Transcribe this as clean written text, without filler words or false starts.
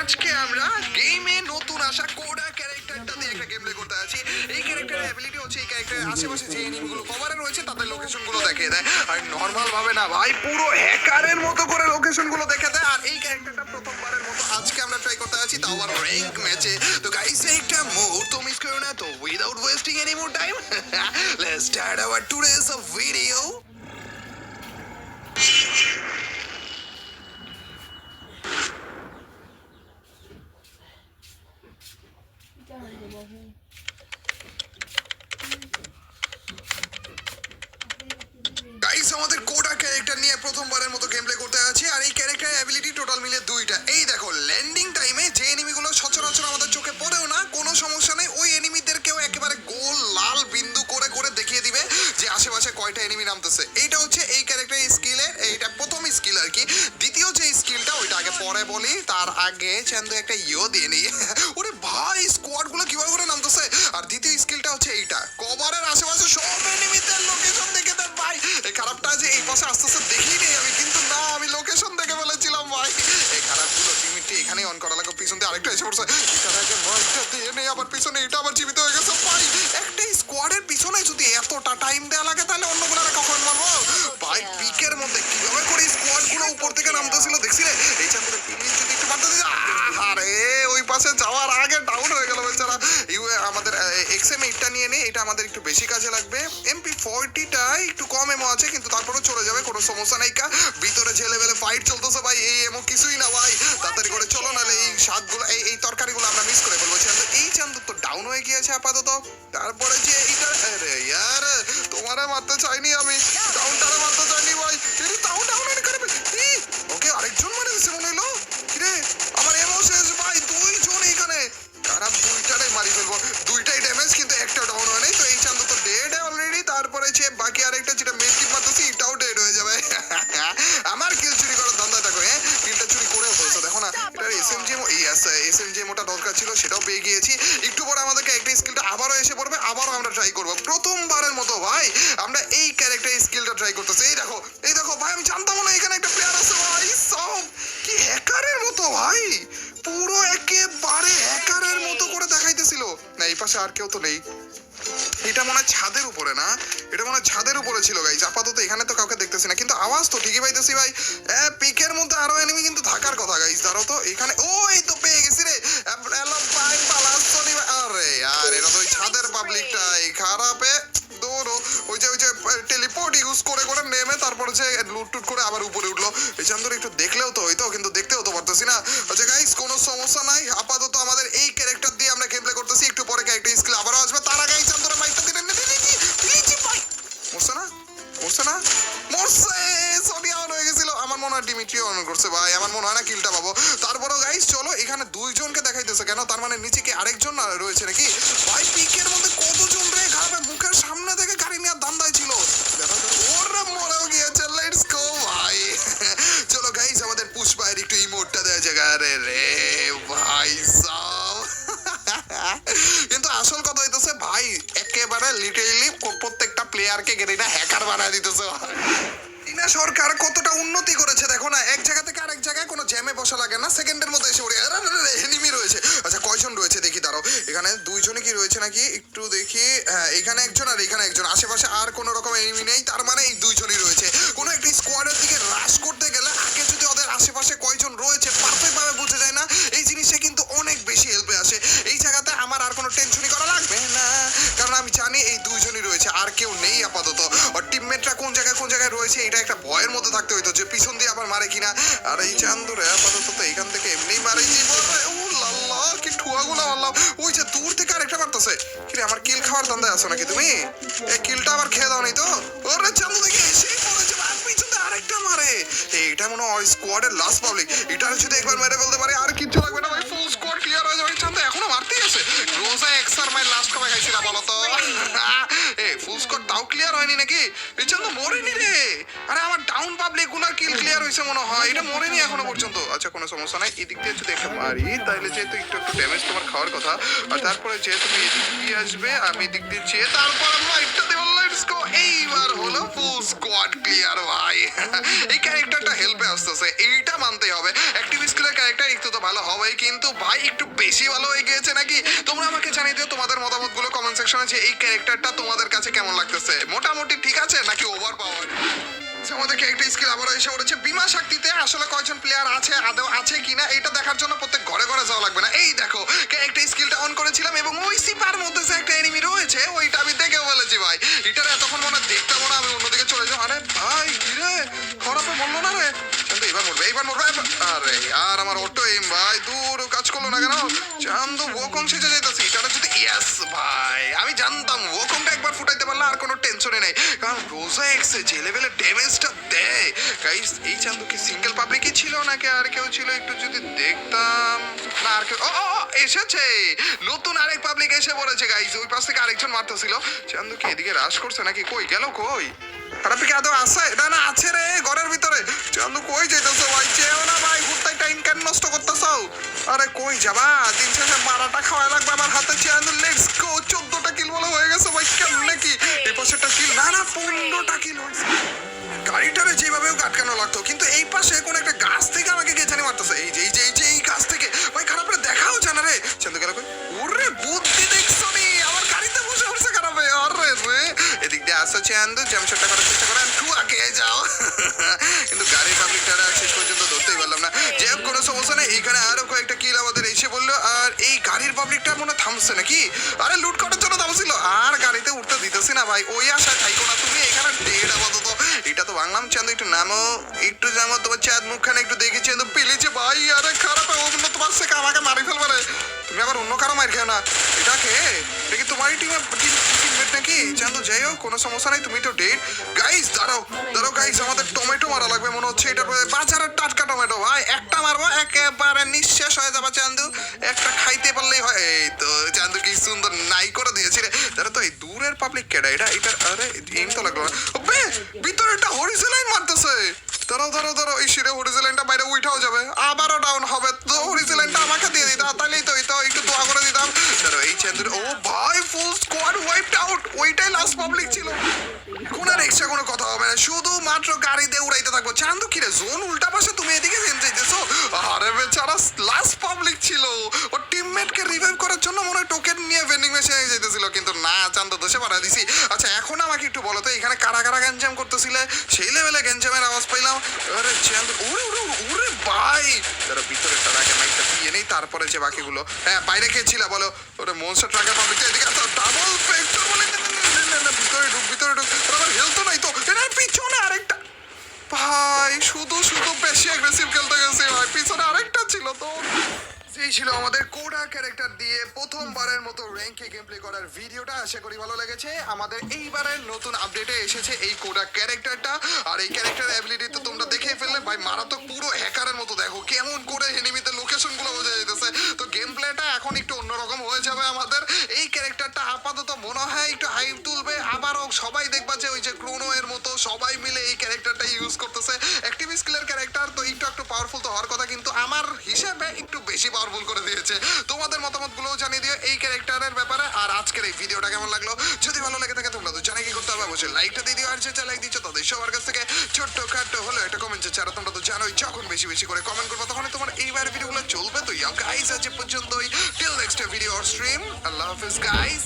আজকে আমরা গেমে নতুন আসা কোডা ক্যারেক্টারটা দিয়ে একটা গেম প্লে করতে আছি। এই ক্যারেক্টারের অ্যাবিলিটি হচ্ছে এই ক্যারেক্টারের আশেপাশে যে এনিমিগুলো কভারে রয়েছে তাদের লোকেশনগুলো দেখিয়ে দেয়। আর নর্মাল ভাবে না ভাই, পুরো হ্যাকারের মতো করে লোকেশনগুলো দেখে দেয়। আর এই ক্যারেক্টারটা প্রথমবারের মতো আজকে আমরা ট্রাই করতে আছি, তাও আবার র্যাঙ্ক ম্যাচে। তো গাইস একটা মুহূর্ত মিস করো না। তো without wasting any more time, let's start our today's video. Guys আমাদের কোডা ক্যারেক্টার নিয়ে প্রথমবারের মতো গেম প্লে করতে আছি। আর এই ক্যারেক্টারের অ্যাবিলিটি টোটাল মিলে দুইটা। এই দেখো, ল্যান্ডিং টাইমে যে এনিমিগুলো সচরাচর আমাদের চোখে পড়েও না, কোনো সমস্যা নেই, ওই এনিমিদেরকেও একেবারে গোল লাল বিন্দু করে করে দেখিয়ে দিবে যে আশেপাশে কয়টা এনিমি নামতেছে। এইটা হচ্ছে এই ক্যারেক্টারের স্কিলের, এইটা প্রথম স্কিল আর কি। দ্বিতীয় যে স্কিলটা ওইটা আগে পরে বলি, তার আগে চান্দু একটা দিয়ে নিই। ওরে ভাই, স্কোয়াড গুলো কিভাবে করে নামতেছে। আর দ্বিতীয় স্কিলটা হচ্ছে এইটা, কভারের আশেপাশে সব এনিমিদের লোকেশন দেখে দেন ভাই। এই খারাপটা যে এই পাশে আস্তে আস্তে দেখি নেই আমি, কিন্তু না, আমি লোকেশন দেখে ফেলেছিলাম ভাই। এই খারাপগুলো লিমিটটি এখানেই অন করা লাগবে। পিছন দিয়ে আরেকটা এসে পড়ছে, এটার আগে মাইকটা দিয়ে নেই, আবার পিছনে এটা আবার জীবিত হয়ে গেছে ভাই। একটা স্কোয়াডের পিছনে যদি এতটা টাইম দেওয়া লাগে, তাহলে অন্যগুলো কখন মারবো ভাই। পিকের মধ্যে কিভাবে করে স্কোয়াড গুলো উপর থেকে নামতেছিল দেখছিলে। এই চান্দুরে প্লিজ যদি একটু মারতে দিস। আরে ওই পাশে যাওয়ার আগে ডাউন হয়ে গেল বেচারা। আমাদের এক্সএম 8টা নিয়ে নেই, এটা আমাদের একটু বেশি কাজে লাগবে। MP40টা একটু কম এমো আছে, কিন্তু তারপরেও চলে যাবে, কোনো সমস্যা নাই। ভিতরে যে লেভেলে ফাইট চলতেছে ভাই, এই এমো কিছুই না ভাই। তাড়াতাড়ি করে চলো, নাহলে এই স্বাদগুলো এই তরকারিগুলো আমরা মিস করে ফেলবো। এই চান্দু তো ডাউন হয়ে গিয়েছে আপাতত। তারপরে যে এইটা, আরে ইয়ার তোমারে মারতে চাইনি আমি, ডাউনটারে মারতে চাইনি ভাই। এটা ডাউন করে ওকে আরেকজন মারে দিছে মনে হলো। কিরে আমার এমো শেষ ভাই, দুইজন এইখানে। খারাপ দুইটারে মারি ফেলবো, দুইটাই ড্যামেজ, কিন্তু একটা ডাউন হয় নাই। তো এই চান্দু তো ডেড অলরেডি। তারপরে যে বাকি আরেকটা যেটা মেন কিল মারতেছি, এটাও ডেড হয়ে যাবে। আমার কিল চুরি করার ধান্দা দেখো, হ্যাঁ কিলটা চুরি করেও ফেলছো, দেখো না। এটার এসএমজি মোটা দরকার ছিল, সেটাও পেয়ে গিয়েছি। একটু পরে আমাদেরকে একটা স্কিলটা আবারও এসে পড়বে, আবারও আমরা ট্রাই করবো প্রথমবারের মতো ভাই। আমরা এই ক্যারেক্টার স্কিলটা ট্রাই করতেছি। এই দেখো ভাই, আমি জানতাম না এখানে একটা প্লেয়ার আছে ভাই। সব কি হ্যাকারের মতো ভাই, পুরো একেবারে হ্যাকারের মতো করে দেখাইতেছিল। না এই পাশে আর কেউ তো নেই, এটা মনে হয় ছাদের উপরে না, এটা মনে হয় ছাদের উপরে ছিল গাইজ। আপাতত এখানে তো কাউকে দেখতেছি না, কিন্তু আওয়াজ তো ঠিকই পাইতেছি ভাই। পিকের মধ্যে আরো এনিমি কিন্তু থাকার কথা গাইজ। ধরো তো এখানে, ও এই তো পেয়ে গেছি রে। আরে আর এটা তো ওই ছাদের পাবলিকটা, এই খারাপে দৌড়ো। ওই যে টেলিপোর্ট ইউজ করে করে নেমে তারপর যে লুট টুট করে আবার উপরে উঠলো। এই চান্দুর একটু দেখলেও তো হইতো, কিন্তু দেখতেও তো পারতেছি না। আচ্ছা গাইজ, কোনো সমস্যা নাই। আপাতত আমাদের এই ক্যারেক্টার দিয়ে আমরা গেম প্লে করতেছি। একটু পরে ক্যারেক্টার স্কিল আবারও আসবে, তার আগে এই চান্দুরে মাইকটা দিলেন। মরছে না, মরছে না, মরছে। সোনিয়া অন হয়ে গেছিল, আমার মনে হয় ডিমিট্রিও অন করছে ভাই। আমার মনে হয় না কিলটা পাবো। তারপরও গাইস চলো, এখানে দুইজনকে দেখাইতেছে কেন, তার মানে নিচে কি আরেকজন রয়েছে নাকি ভাই। পিকের মধ্যে কতজন রে, খারাপ মুখের সামনে থেকে গাড়ি নেওয়ার ধান্দায় ছিল। ওরে মরেও গিয়েছে, লেটস গো ভাই। চলো গাইস, আমাদের পুষ্পায়ের একটু ইমোটটা দেওয়া জায়গা। আরে রে ভাই সাব। কিন্তু আসল কথা হইতেছে ভাই, একেবারে লিটারেলি প্রত্যেকটা প্লেয়ারকে গেরিনা হ্যাকার বানায় দিতেছে। চীনা সরকার কতটা উন্নতি করেছে দেখো না, এক জায়গা থেকে আরেক জায়গায় কোনো জ্যামে বসা লাগে না, সেকেন্ডের মধ্যে এসে পড়ে। এনিমি রয়েছে, আচ্ছা কয়জন রয়েছে দেখি, দাঁড়াও। এখানে দুইজনে কি রয়েছে নাকি একটু দেখি। হ্যাঁ এখানে একজন আর এখানে একজন, আশেপাশে আর কোনো রকম এনিমি নেই, তার মানে এই দুইজনই রয়েছে। কোনো একটা স্কোয়াডের দিকে রাশ করতে গেলে আগে যদি ওদের আশেপাশে কয়জন রয়েছে পারফেক্ট ভাবে বুঝে যায় না, এই জিনিসটা কিন্তু অনেক বেশি হেল্পে আসে। এই জায়গাতে আমার আর কোনো টেনশনই করা লাগবে না, কারণ আমি জানি এই দুইজনই রয়েছে, আর কেউ নেই আপাতত। আর টিমমেটরা কোন জায়গায় রয়েছে এটা একটা ভয়ের মধ্যে থাকতে হইতো, যে পিছন দিয়ে আবার মারে কিনা। আর এই চান্দুরে আপাতত তো এখান থেকে এমনি মারে জীবন। কি ঠুয়াগুলো মারলাম, ওই যে দূর থেকে আরেকটা মারতেছে। কিরে আমার কিল খাওয়ার ধান্দায় আছো নাকি তুমি? এই কিলটা আবার খেয়ে দাও নি তো? ওরে চান্দু দেখি এসেই পড়েছে, আর পিছনে আরেকটা মারে। এইটা মনে হয় স্কোয়াডের লাস্ট পাবলিক, এটার যদি একবার মেরে ফেলতে পারে আর কিচ্ছু লাগবে না ভাই, ফুল স্কোয়াড ক্লিয়ার হয়ে যাবে। চান্দু এখনো মারতেই আছে। রোজা এক্সার মাই লাস্ট কবে খাইছি না বলো তো? ফুল স্কোয়াড তাও ক্লিয়ার হয়নি নাকি? এই চান্দু মরেনি রে। আরে আমার ডাউন পাবলিক গুলার কিল ক্লিয়ার হয়েছে মনে হয়, এটা মরেনি এখনো পর্যন্ত। আচ্ছা কোনো সমস্যা নাই, এদিক দিয়ে যদি একটা মারি তাহলে যেহেতু একটু ড্যামেজ তোমার খাওয়ার কথা। আর তারপরে যেহেতু তুমি এদিক দিয়ে আসবে, আমি এদিক দিয়ে চেয়ে তারপর মাইকটা দেবো। লেটস গো, এইবার হলো ফুল স্কোয়াড ক্লিয়ার ভাই। এই ক্যারেক্টারটা হেল্পে আসতেছে, এইটা মানতেই হবে। অ্যাক্টিভ স্কিলের ক্যারেক্টার একটু তো ভালো হবেই, কিন্তু ভাই একটু বেশি ভালো হয়ে গিয়েছে নাকি? তোমরা আমাকে জানিয়ে দিও তোমাদের মতামতগুলো কমেন্ট সেকশনে, যে এই ক্যারেক্টারটা তোমাদের কাছে কেমন লাগতেছে। মোটামুটি ঠিক আছে নাকি ওভার পাওয়ার? আমাদের ক্যারেক্টার স্কিল আবারও এসে পড়েছে বিমা শক্তিতে। আসলে কয়জন প্লেয়ার আছে, আদৌ আছে কিনা এটা দেখার জন্য প্রত্যেক ঘরে ঘরে যাওয়া লাগবে না। এই দেখো ক্যারেক্টার স্কিলটা অন করেছিলাম এবং ওই সিপার মধ্যে যে একটা এনিমি রয়েছে ওইটা আমি দেখেও বলেছি ভাই, এটার এতক্ষণ মনে হয় দেখতাম না, আমি অন্যদিকে চলে যাই। আরে ভাই কি রে, খারাপে বললো না রে, চান্দু এবার মরবে, এইবার মরবে। আরে আর আমার অটো এম ভাই দূর কাজ করলো না কেন? চান্দু ওকং সেজে যেতেছি, এটা যদি ইয়েস ভাই, আমি জানতাম ওকংটা একবার ফুটাইতে পারলে আর কোনো টেনশনই নেই, কারণ রোজা এক্সে যে লেভেলের ড্যামেজটা দেয়। গাইস এই চান্দু কি সিঙ্গেল পাবলিকই ছিল নাকি আর কেউ ছিল? একটু যদি দেখতাম। না আর কেউ, ও এসেছে নতুন আরেক পাবলিক এসে পড়েছে গাইস। ওই পাশ থেকে আরেকজন মারতেছিল। চান্দু কি এদিকে রাশ করছে নাকি? কই গেল কই? খারাপ কি আদৌ আছে? না না আছে রে ঘরের ভিতরে। চান্দু কই যাইতেছো ভাই? যেও না ভাই, হুট্টাই টাইম কেন নষ্ট করতেছো? আরে কই যাবা? দিন শেষে মারাটা খাওয়া লাগবে আমার হাতে। চান্দু লেটস গো, 14টা কিল বলা হয়ে গেছে ভাই। কেমনে কি এই পাশেটা কিল? না না 15টা কিল হয়েছে। গাড়িটারে যেভাবে আটকানো লাগতো, কিন্তু এই পাশে কোন একটা গাছ থেকে আমাকে কে জানি মারতেছে। এই যে এই গাছ থেকে ভাই, খারাপ করে দেখাও জানা রে। চান্দু গেল কই? ওরে বুদ্ধি দেখছো নি? আমার গাড়িতে বসে পড়ছে খারাপে। আরে রে এদিক দিয়ে আসছে চান্দু, জ্যামশটটা করার চেষ্টা করে একটু আগে যাও। কিন্তু গাড়ির পাবলিকটারা শেষ পর্যন্ত ধরতেই পারলাম না। যে কোনো সমস্যা নেই, এখানে আরো কয়েকটা কিল আমাদের এসে বললো। আর এই গাড়ির পাবলিকটা মনে থামছে নাকি? আরে লুট করার জন্য থামছিল, আর গাড়িতে উঠতে দিতেছি না ভাই। ওই আশা থাইকো না তুমি, এখানে ডেড আপাতত। এটা তো বাংলাম। চান্দু একটু নামো, একটু যাবো, তোমার চাঁদ মুখখানে একটু দেখেছি চান্দু পেলেছে ভাই। আরে খারাপ অন্য তোমার থেকে আমাকে মারি ফেলবে রে। তুমি আবার অন্য কারো মার খেও না। এটা কে? এটা কি তোমারই টিমমেট নাকি? চান্দু যাই হোক কোনো সমস্যা নাই, তুমি তো ডেড। গাইস দাঁড়াও দাঁড়াও গাইস, আমাদের টমেটো মারা লাগবে মনে হচ্ছে। এটার বাজারের টাটকা টমেটো ভাই, একটা মারবো একেবারে নিঃশেষ হয়ে যাবে চান্দু। একটা খাইতে পারলেই হয়। এই তো চান্দু কি সুন্দর নাই করে দিয়েছি রে। দাঁড়া তো এই দূরের পাবলিক কেডা এটা? এটা আরে এম তো লাগলো না। বে ভিতরে একটা হরিজেলাইন মারতেছে। দাঁড়াও দাঁড়াও দাঁড়াও, এই সিরে হরিজেলাইনটা বাইরে উঠাও যাবে, আবারও ডাউন হবে। তো হরিজেলাইনটা আমাকে দিয়ে দিতাম, তাহলেই তো একটু দোয়া করে দিতাম। দাঁড়াও এই চান্দুর, ও ভাই ফুল স্কোয়াড ওয়াইপড আউট। ওইটাই লাস্ট পাবলিক ছিল। এখন আর এক্সট্রা কোনো কথা হবে না, শুধুমাত্র গাড়িতে উড়াইতে থাকবো। চান্দু কিরে জোন উল্টা পাশে, তুমি এদিকে যাইতেছো? আরে বেচারা লাস্ট পাবলিক ছিল, ও টিমমেটকে রিভাইভ করার জন্য মনে হয় টোকেন নিয়ে ভেন্ডিং মেশিনে যেতেছিল, কিন্তু না চান্দু দোষে পাড়া দিছি। আচ্ছা এখন আমাকে একটু বলো তো, এখানে কারা কারা গ্যাঞ্জাম করতেছিলে? সেই লেভেলে গ্যাঞ্জামের আওয়াজ পাইলাম। আরে চান্দু ওরে ওরে ওরে ভাই, তারা ভিতরে তার আগে মাইকটা দিয়ে নেই, তারপরে যে বাকিগুলো। হ্যাঁ বাইরে কে ছিল বলো? ওরে মনস্টার ট্রাকের পাবলিক এদিকে ডাবল ফ্যাক্টর বলে ভিতরে ঢুক ভিতরে ঢুক। আমার হেলথ নাই তো, এটার পিছনে আরেকটা ভাই। শুধু বেশি অ্যাগ্রেসিভ খেলতে গেছে ভাই, পিছনে আরেকটা ছিল তো। এই ছিল আমাদের কোডা ক্যারেক্টার দিয়ে প্রথমবারের মতো র্যাঙ্কে গেম প্লে করার ভিডিওটা। আশা করি ভালো লেগেছে। আমাদের এইবারের নতুন আপডেটে এসেছে এই কোডা ক্যারেক্টারটা, আর এই ক্যারেক্টার অ্যাবিলিটি তো তোমরা দেখেই ফেললে ভাই, মারাত্মক পুরো হ্যাকারের মতো। দেখো কেমন করে এনিমিতে লোকেশন গুলো বোঝা যেতেছে। তো গেম প্লেটা এখন একটু অন্যরকম হয়ে যাবে আমাদের। এই ক্যারেক্টারটা আপাতত মনে হয় একটু হাইপ তুলবে। আবারও সবাই দেখবা যে ওই যে ক্রোনো এর মতো সবাই মিলে এই ক্যারেক্টারটা ইউজ করতেছে। অ্যাক্টিভ স্কিলের ক্যারেক্টার তো একটু পাওয়ারফুল তো হওয়ার কথা, কিন্তু আমার হিসেবে একটু বেশি পাওয়ারফুল করে দিয়েছে। তোমাদের মতামতগুলোও জানিয়ে দিও এই ক্যারেক্টারের ব্যাপারে। আর আজকের এই ভিডিওটা কেমন লাগলো? যদি ভালো লাগে থাকে তোমরা তো জানাই কি করতে হবে, অবশ্যই লাইকটা দিয়ে দিও। আর যে লাইক দিচ্ছ তাদের সবার কাছ থেকে ছোট্ট খাট্ট হলো একটা কমেন্ট চাচ্ছি। আর তোমরা তো জানোই যখন বেশি বেশি করে কমেন্ট করবে তখন তোমার এইবার ভিডিওগুলো চলবে। তো গাইস আজ পর্যন্তই, till next video or stream, আল্লাহ হাফেজ গাইস।